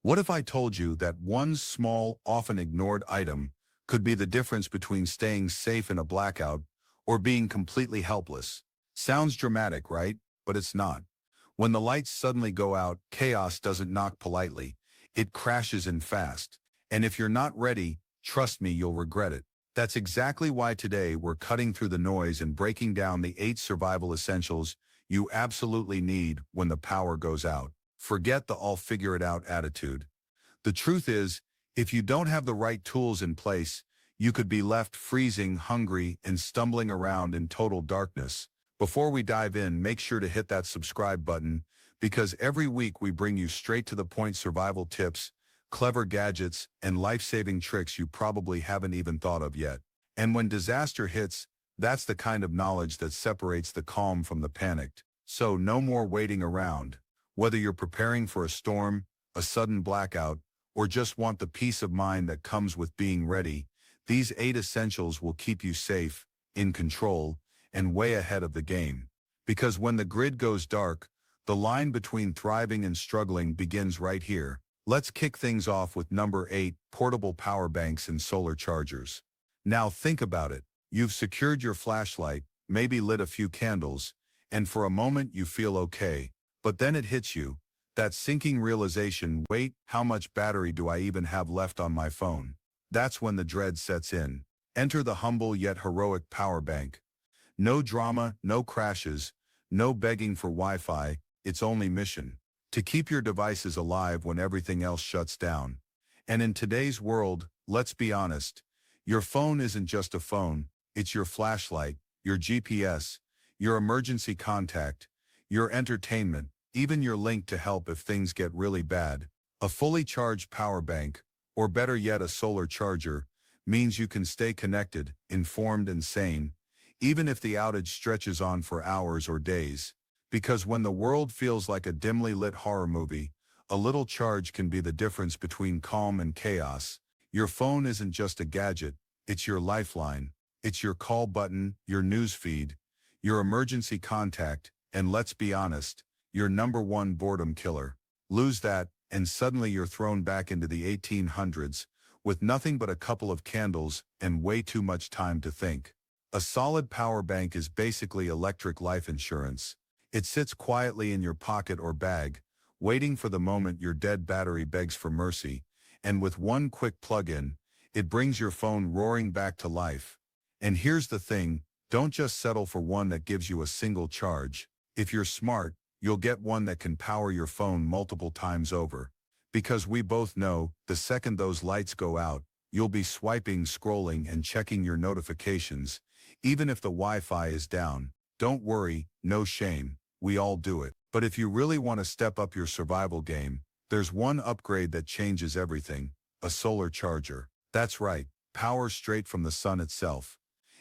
What if I told you that one small, often ignored item could be the difference between staying safe in a blackout or being completely helpless? Sounds dramatic, right? But it's not. When the lights suddenly go out, chaos doesn't knock politely. It crashes in fast. And if you're not ready, trust me, you'll regret it. That's exactly why today we're cutting through the noise and breaking down the 8 survival essentials you absolutely need when the power goes out. Forget the "I'll figure it out" attitude. The truth is, if you don't have the right tools in place, you could be left freezing, hungry, and stumbling around in total darkness. Before we dive in, make sure to hit that subscribe button, because every week we bring you straight to the point survival tips, clever gadgets, and life-saving tricks you probably haven't even thought of yet. And when disaster hits, that's the kind of knowledge that separates the calm from the panicked. So no more waiting around. Whether you're preparing for a storm, a sudden blackout, or just want the peace of mind that comes with being ready, these 8 essentials will keep you safe, in control, and way ahead of the game. Because when the grid goes dark, the line between thriving and struggling begins right here. Let's kick things off with number 8, portable power banks and solar chargers. Now think about it. You've secured your flashlight, maybe lit a few candles, and for a moment you feel okay. But then it hits you, that sinking realization, wait, how much battery do I even have left on my phone? That's when the dread sets in. Enter the humble yet heroic power bank. No drama, no crashes, no begging for Wi-Fi, its only mission: to keep your devices alive when everything else shuts down. And in today's world, let's be honest, your phone isn't just a phone, it's your flashlight, your GPS, your emergency contact, your entertainment, even your link to help if things get really bad. A fully charged power bank, or better yet a solar charger, means you can stay connected, informed and sane, even if the outage stretches on for hours or days. Because when the world feels like a dimly lit horror movie, a little charge can be the difference between calm and chaos. Your phone isn't just a gadget, it's your lifeline. It's your call button, your news feed, your emergency contact, and let's be honest, your number one boredom killer. Lose that, and suddenly you're thrown back into the 1800s, with nothing but a couple of candles and way too much time to think. A solid power bank is basically electric life insurance. It sits quietly in your pocket or bag, waiting for the moment your dead battery begs for mercy, and with one quick plug-in, it brings your phone roaring back to life. And here's the thing, don't just settle for one that gives you a single charge. If you're smart, you'll get one that can power your phone multiple times over. Because we both know, the second those lights go out, you'll be swiping, scrolling, and checking your notifications, even if the Wi-Fi is down. Don't worry, no shame, we all do it. But if you really want to step up your survival game, there's one upgrade that changes everything: a solar charger. That's right, power straight from the sun itself.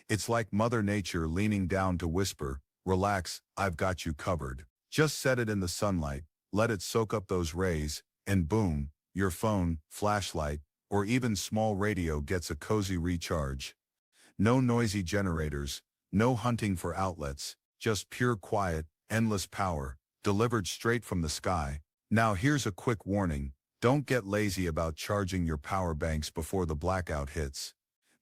It's like Mother Nature leaning down to whisper, relax, I've got you covered. Just set it in the sunlight, let it soak up those rays, and boom, your phone, flashlight, or even small radio gets a cozy recharge. No noisy generators, no hunting for outlets, just pure quiet, endless power, delivered straight from the sky. Now here's a quick warning, don't get lazy about charging your power banks before the blackout hits.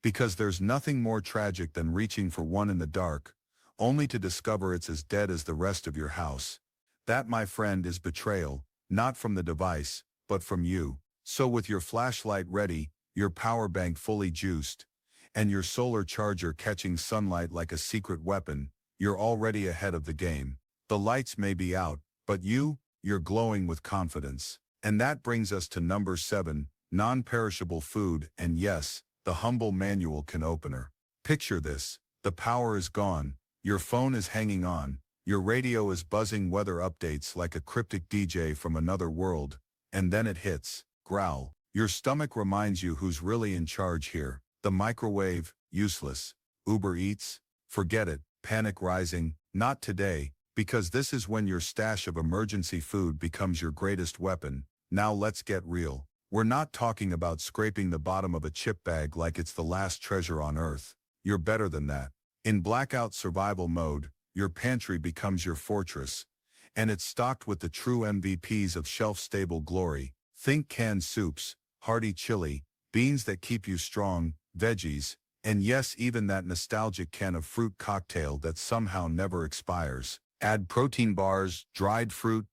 Because there's nothing more tragic than reaching for one in the dark, only to discover it's as dead as the rest of your house. That, my friend, is betrayal, not from the device, but from you. So with your flashlight ready, your power bank fully juiced, and your solar charger catching sunlight like a secret weapon, you're already ahead of the game. The lights may be out, but you're glowing with confidence. And that brings us to number 7, non-perishable food, and yes, the humble manual can opener. Picture this, the power is gone, your phone is hanging on, your radio is buzzing weather updates like a cryptic DJ from another world, and then it hits, growl. Your stomach reminds you who's really in charge here. The microwave, useless. Uber Eats, forget it. Panic rising, not today, because this is when your stash of emergency food becomes your greatest weapon. Now let's get real. We're not talking about scraping the bottom of a chip bag like it's the last treasure on earth. You're better than that. In blackout survival mode, your pantry becomes your fortress, and it's stocked with the true MVPs of shelf-stable glory: Think canned soups, hearty chili, beans that keep you strong, veggies, and yes, even that nostalgic can of fruit cocktail that somehow never expires. Add protein bars, dried fruit,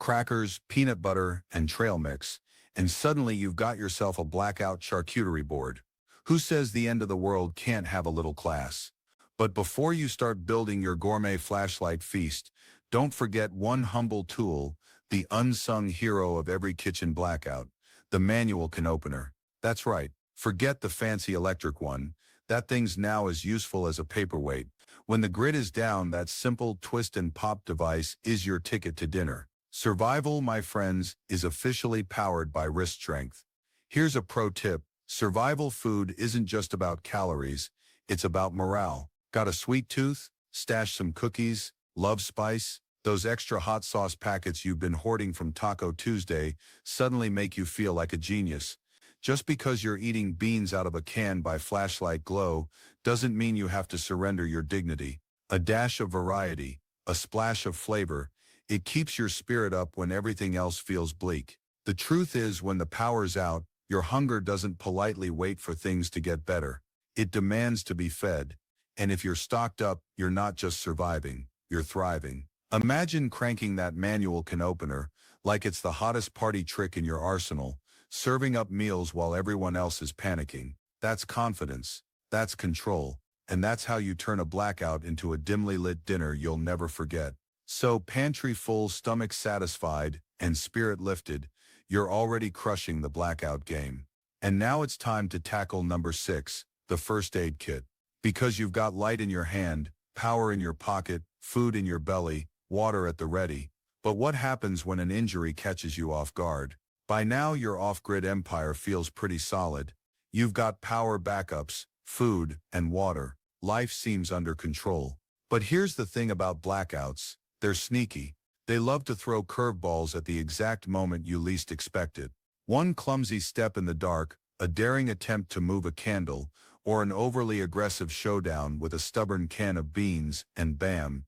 crackers, peanut butter, and trail mix, and suddenly you've got yourself a blackout charcuterie board. Who says the end of the world can't have a little class? But before you start building your gourmet flashlight feast, don't forget one humble tool, the unsung hero of every kitchen blackout, the manual can opener. That's right, forget the fancy electric one. That thing's now as useful as a paperweight. When the grid is down, that simple twist and pop device is your ticket to dinner. Survival, my friends, is officially powered by wrist strength. Here's a pro tip. Survival food isn't just about calories, it's about morale. Got a sweet tooth? Stash some cookies? Love spice? Those extra hot sauce packets you've been hoarding from Taco Tuesday suddenly make you feel like a genius. Just because you're eating beans out of a can by flashlight glow doesn't mean you have to surrender your dignity. A dash of variety, a splash of flavor, it keeps your spirit up when everything else feels bleak. The truth is, when the power's out, your hunger doesn't politely wait for things to get better. It demands to be fed. And if you're stocked up, you're not just surviving, you're thriving. Imagine cranking that manual can opener like it's the hottest party trick in your arsenal, serving up meals while everyone else is panicking. That's confidence, that's control, and that's how you turn a blackout into a dimly lit dinner you'll never forget. So, pantry full, stomach satisfied, and spirit lifted, you're already crushing the blackout game. And now it's time to tackle number 6, the first aid kit. Because you've got light in your hand, power in your pocket, food in your belly, water at the ready. But what happens when an injury catches you off guard? By now your off-grid empire feels pretty solid. You've got power backups, food, and water. Life seems under control. But here's the thing about blackouts. They're sneaky. They love to throw curveballs at the exact moment you least expect it. One clumsy step in the dark, a daring attempt to move a candle, or an overly aggressive showdown with a stubborn can of beans, and bam,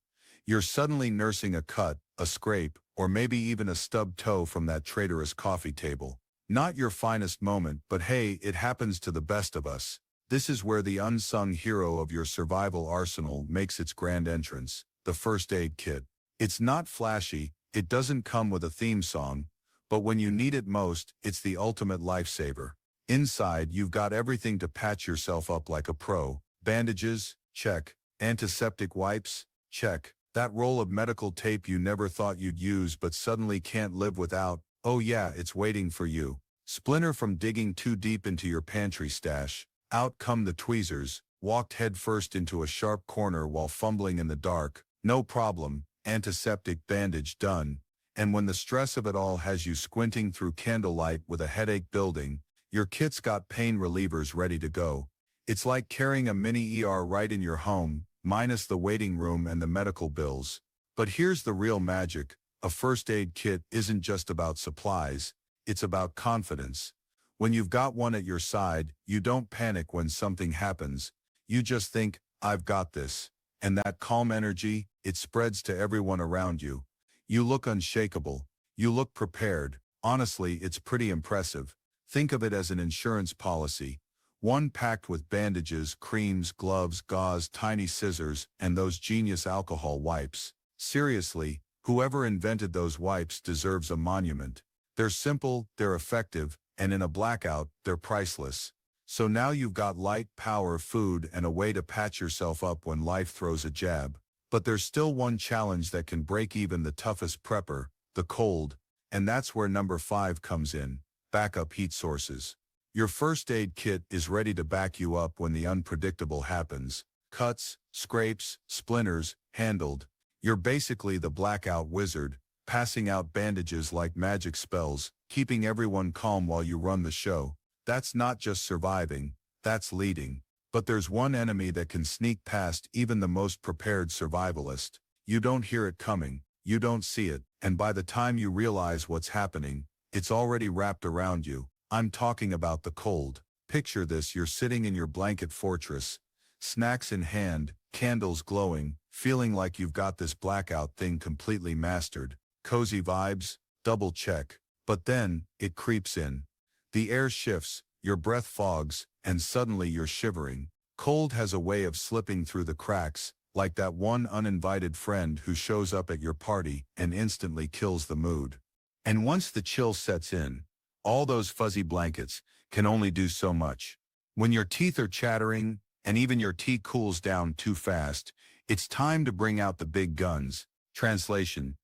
you're suddenly nursing a cut, a scrape, or maybe even a stubbed toe from that traitorous coffee table. Not your finest moment, but hey, it happens to the best of us. This is where the unsung hero of your survival arsenal makes its grand entrance, the first aid kit. It's not flashy, it doesn't come with a theme song, but when you need it most, it's the ultimate lifesaver. Inside, you've got everything to patch yourself up like a pro. Bandages? Check. Antiseptic wipes? Check. That roll of medical tape you never thought you'd use but suddenly can't live without? Oh yeah, it's waiting for you. Splinter from digging too deep into your pantry stash. Out come the tweezers. Walked headfirst into a sharp corner while fumbling in the dark. No problem. Antiseptic bandage done. And when the stress of it all has you squinting through candlelight with a headache building, your kit's got pain relievers ready to go. It's like carrying a mini ER right in your home, minus the waiting room and the medical bills. But here's the real magic. A first aid kit isn't just about supplies, it's about confidence. When you've got one at your side, you don't panic when something happens. You just think, I've got this. And that calm energy, it spreads to everyone around you. You look unshakable. You look prepared. Honestly, it's pretty impressive. Think of it as an insurance policy. One packed with bandages, creams, gloves, gauze, tiny scissors, and those genius alcohol wipes. Seriously, whoever invented those wipes deserves a monument. They're simple, they're effective, and in a blackout, they're priceless. So now you've got light, power, food, and a way to patch yourself up when life throws a jab. But there's still one challenge that can break even the toughest prepper, the cold, and that's where number 5 comes in. Backup heat sources. Your first aid kit is ready to back you up when the unpredictable happens. Cuts, scrapes, splinters, handled. You're basically the blackout wizard, passing out bandages like magic spells, keeping everyone calm while you run the show. That's not just surviving, that's leading. But there's one enemy that can sneak past even the most prepared survivalist. You don't hear it coming, you don't see it, and by the time you realize what's happening, it's already wrapped around you. I'm talking about the cold. Picture this, you're sitting in your blanket fortress, snacks in hand, candles glowing, feeling like you've got this blackout thing completely mastered. Cozy vibes? Double check. But then, it creeps in. The air shifts, your breath fogs, and suddenly you're shivering. Cold has a way of slipping through the cracks, like that one uninvited friend who shows up at your party and instantly kills the mood. And once the chill sets in, all those fuzzy blankets can only do so much. When your teeth are chattering, and even your tea cools down too fast, it's time to bring out the big guns. Translation: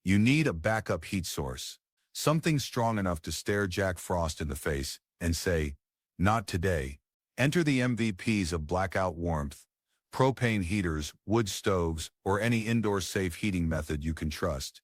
you need a backup heat source. Something strong enough to stare Jack Frost in the face and say, "Not today." Enter the MVPs of blackout warmth: propane heaters, wood stoves, or any indoor safe heating method you can trust.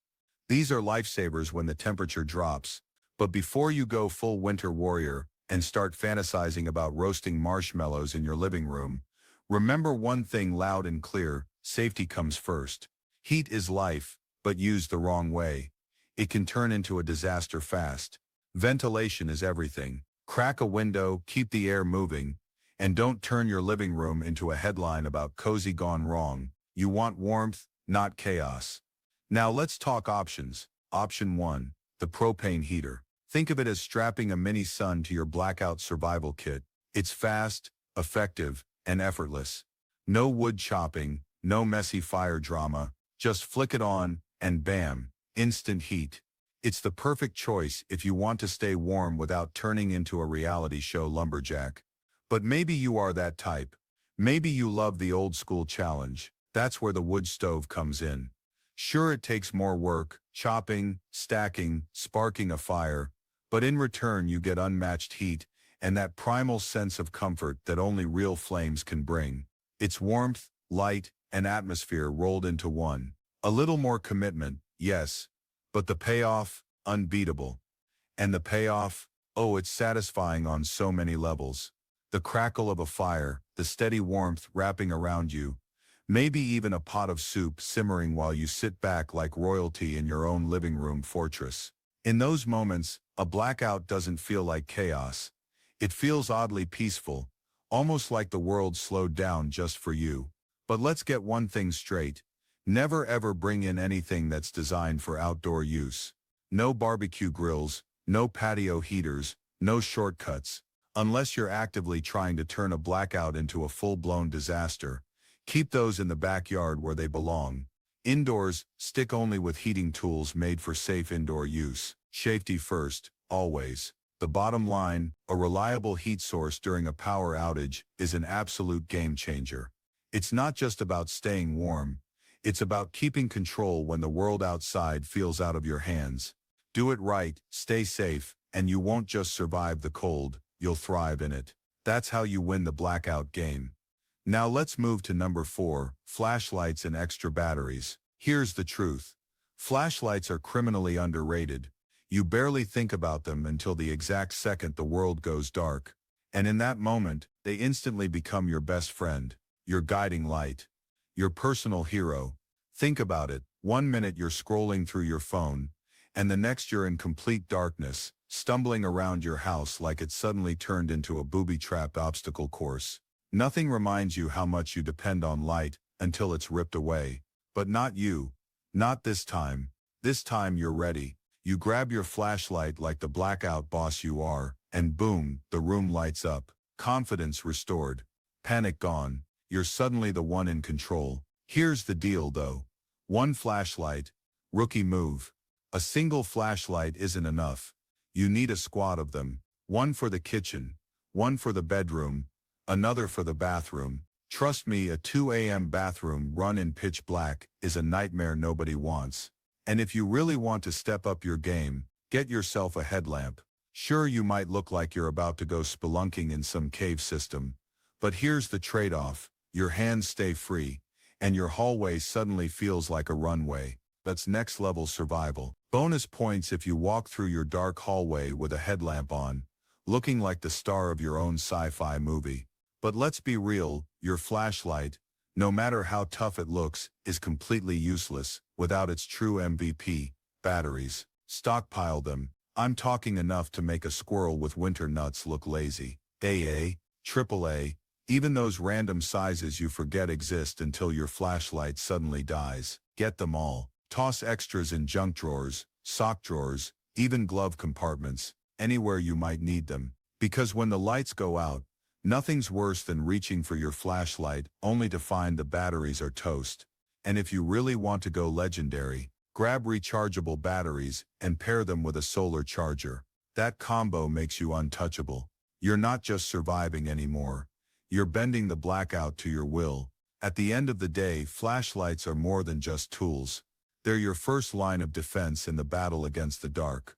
These are lifesavers when the temperature drops. But before you go full winter warrior and start fantasizing about roasting marshmallows in your living room, remember one thing loud and clear: safety comes first. Heat is life, but used the wrong way, it can turn into a disaster fast. Ventilation is everything. Crack a window, keep the air moving, and don't turn your living room into a headline about cozy gone wrong. You want warmth, not chaos. Now let's talk options. Option 1. The propane heater. Think of it as strapping a mini sun to your blackout survival kit. It's fast, effective, and effortless. No wood chopping, no messy fire drama. Just flick it on, and bam, instant heat. It's the perfect choice if you want to stay warm without turning into a reality show lumberjack. But maybe you are that type. Maybe you love the old school challenge. That's where the wood stove comes in. Sure, it takes more work, chopping, stacking, sparking a fire, but in return you get unmatched heat and that primal sense of comfort that only real flames can bring. It's warmth, light, and atmosphere rolled into one. A little more commitment, yes, but the payoff, unbeatable. And the payoff, oh, it's satisfying on so many levels. The crackle of a fire, the steady warmth wrapping around you, maybe even a pot of soup simmering while you sit back like royalty in your own living room fortress. In those moments, a blackout doesn't feel like chaos. It feels oddly peaceful, almost like the world slowed down just for you. But let's get one thing straight. Never ever bring in anything that's designed for outdoor use. No barbecue grills, no patio heaters, no shortcuts. Unless you're actively trying to turn a blackout into a full-blown disaster, keep those in the backyard where they belong. Indoors, stick only with heating tools made for safe indoor use. Safety first, always. The bottom line, a reliable heat source during a power outage is an absolute game changer. It's not just about staying warm. It's about keeping control when the world outside feels out of your hands. Do it right, stay safe, and you won't just survive the cold, you'll thrive in it. That's how you win the blackout game. Now let's move to number 4, flashlights and extra batteries. Here's the truth. Flashlights are criminally underrated. You barely think about them until the exact second the world goes dark. And in that moment, they instantly become your best friend, your guiding light, your personal hero. Think about it. One minute you're scrolling through your phone, and the next you're in complete darkness, stumbling around your house like it suddenly turned into a booby-trapped obstacle course. Nothing reminds you how much you depend on light until it's ripped away. But not you. Not this time. This time you're ready. You grab your flashlight like the blackout boss you are, and boom, the room lights up. Confidence restored. Panic gone. You're suddenly the one in control. Here's the deal though. One flashlight. Rookie move. A single flashlight isn't enough. You need a squad of them. One for the kitchen, one for the bedroom, another for the bathroom. Trust me, a 2 a.m. bathroom run in pitch black is a nightmare nobody wants. And if you really want to step up your game, get yourself a headlamp. Sure, you might look like you're about to go spelunking in some cave system, but here's the trade-off. Your hands stay free, and your hallway suddenly feels like a runway. That's next-level survival. Bonus points if you walk through your dark hallway with a headlamp on, looking like the star of your own sci-fi movie. But let's be real, your flashlight, no matter how tough it looks, is completely useless without its true MVP, batteries. Stockpile them. I'm talking enough to make a squirrel with winter nuts look lazy. AA, AAA, even those random sizes you forget exist until your flashlight suddenly dies. Get them all. Toss extras in junk drawers, sock drawers, even glove compartments, anywhere you might need them. Because when the lights go out, nothing's worse than reaching for your flashlight only to find the batteries are toast. And if you really want to go legendary, grab rechargeable batteries and pair them with a solar charger. That combo makes you untouchable. You're not just surviving anymore. You're bending the blackout to your will. At the end of the day, flashlights are more than just tools. They're your first line of defense in the battle against the dark.